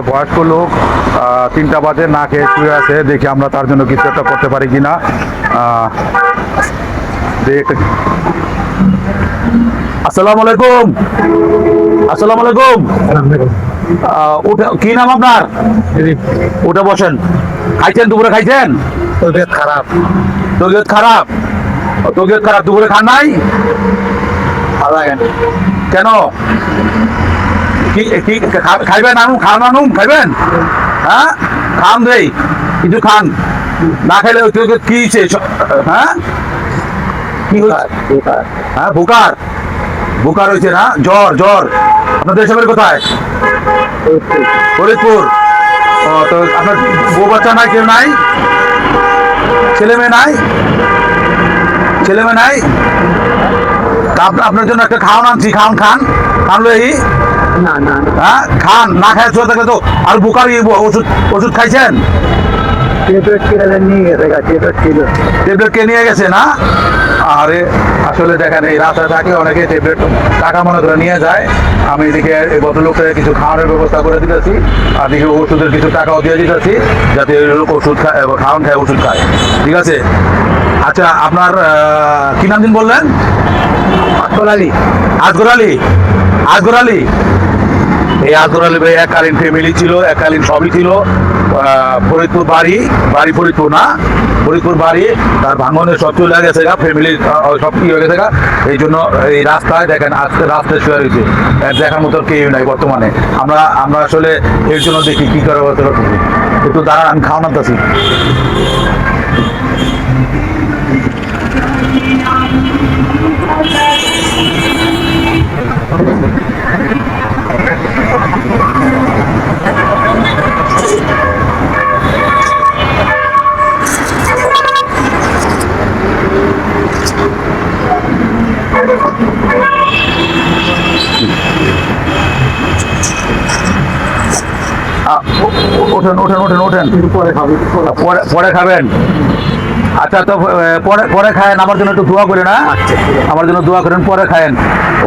বয়স্ক লোক 3টা বাজে না খেয়ে শুয়ে আছে, দেখি আমরা তার জন্য কিছু একটা করতে পারি কিনা। আসসালামু আলাইকুম। আসসালামু আলাইকুম। কি নাম আপনার? উঠে বসেন। খাইছেন? দুপুরে খাইছেন? তবিয়ত খারাপ। তবিয়ত খারাপ? তবিয়ত খারাপ, দুপুরে খান নাই? ভালো লাগে না। কেন? কি খাইবেন? আনুন, খান আনুন, খাইবেন? হ্যাঁ, খান দেই, কিছু খান। না খাইলে কি হয়েছে? হ্যাঁ, কি হয়েছে? হ্যাঁ, বুকার বুকার হয়েছে না? জ্বর জ্বর। আপনার দেশের বাড়ি কোথায়? ফরিদপুর। ও, তো আপনার বউ বাচ্চা নাই? কেউ নাই? ছেলে মেয়ে নাই? ছেলে মেয়ে নাই? আপনার জন্য একটা খাওয়ান আনছি, খান খান খান লই। না না হ্যাঁ, খান। না খায় চলে থাকলে তো আর বুকার ওষুধ ওষুধ খাইছেন? ট্যাবলেট কে নিয়ে গেছে না? আরে আসলে দেখেন, এই রাস্তায় থাকে অনেকে ট্যাবলেট টাকা মনে করে নিয়ে যায়। আমি এদিকে এই ভদ্রলোককে কিছু খাওয়ানোর ব্যবস্থা করে দিতেছি, আর দিকে ওষুধের কিছু টাকাও দিয়ে দিতেছি, যাতে লোক ওষুধ খায়, খাওয়ান খায়, ওষুধ খায়। ঠিক আছে? আচ্ছা, আপনার কি নাম দিন বললেন? আসল আলী। আসগর আলী। আসগর আলী। এই আসগর আলী ভাই এককালীন ফ্যামিলি ছিল, এককালীন সবই ছিল। ফরিদপুর বাড়ি, বাড়ি ফরিদপুর না, ফরিদপুর বাড়ি। তার ভাঙনে সব চলে গেছে গা, ফ্যামিলি সব কি হয়ে গেছে গা। এই জন্য এই রাস্তায় দেখেন, আজকে রাস্তায় শুয়ে রয়েছে, দেখার মতো কেউ নাই বর্তমানে। আমরা আসলে এর জন্য দেখি কি করে একটু দাঁড়ান, আমি খাওয়ান আনতেছি। ওঠেন ওঠেন ওঠেন ওঠেন। পরে খাবেন? আচ্ছা, তো পরে খায়েন। আমার জন্য একটু দোয়া করেন। না, আমার জন্য দোয়া করেন, পরে খায়েন।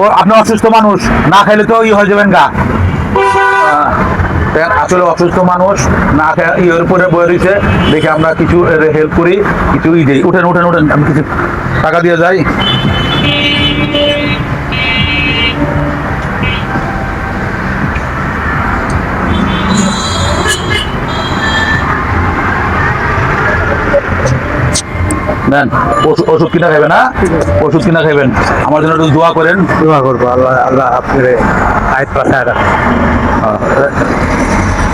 ও, আপনি অসুস্থ মানুষ, না খাইলে তো হয়ে যাবেন গা। আসলে অসুস্থ মানুষ না খেয়ে ইয়ের উপরে বয়ে রয়েছে, দেখে আমরা কিছু হেল্প করি, কিছু দিই। উঠেন উঠেন উঠেন, আমি কিছু টাকা দিয়ে যাই। নেন, ওষুধ কিনা খাইবেন? না, ওষুধ কিনা খাইবেন। আমার জন্য একটু দোয়া করেন। দোয়া করবো, আল্লাহ আল্লাহ আপনার আয়াত পাশায় রাখেন।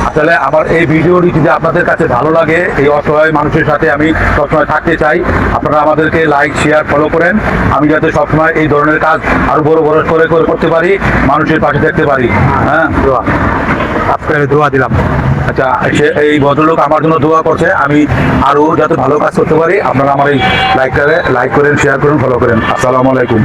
আসলে আমার এই ভিডিওটি যদি আপনাদের কাছে ভালো লাগে, এই অসহায় মানুষের সাথে আমি সবসময় থাকতে চাই। আপনারা আমাদেরকে লাইক, শেয়ার, ফলো করেন, আমি যাতে সবসময় এই ধরনের কাজ আরো বড় বড় করে করতে পারি, মানুষের পাশে থাকতে পারি। হ্যাঁ, দোয়া আপনাকে দোয়া দিলাম। আচ্ছা, এই ভদ্রলোক আমার জন্য দোয়া করছে, আমি আরো যাতে ভালো কাজ করতে পারি। আপনারা আমার এই লাইক করেন, শেয়ার করেন, ফলো করেন। আসসালামু আলাইকুম।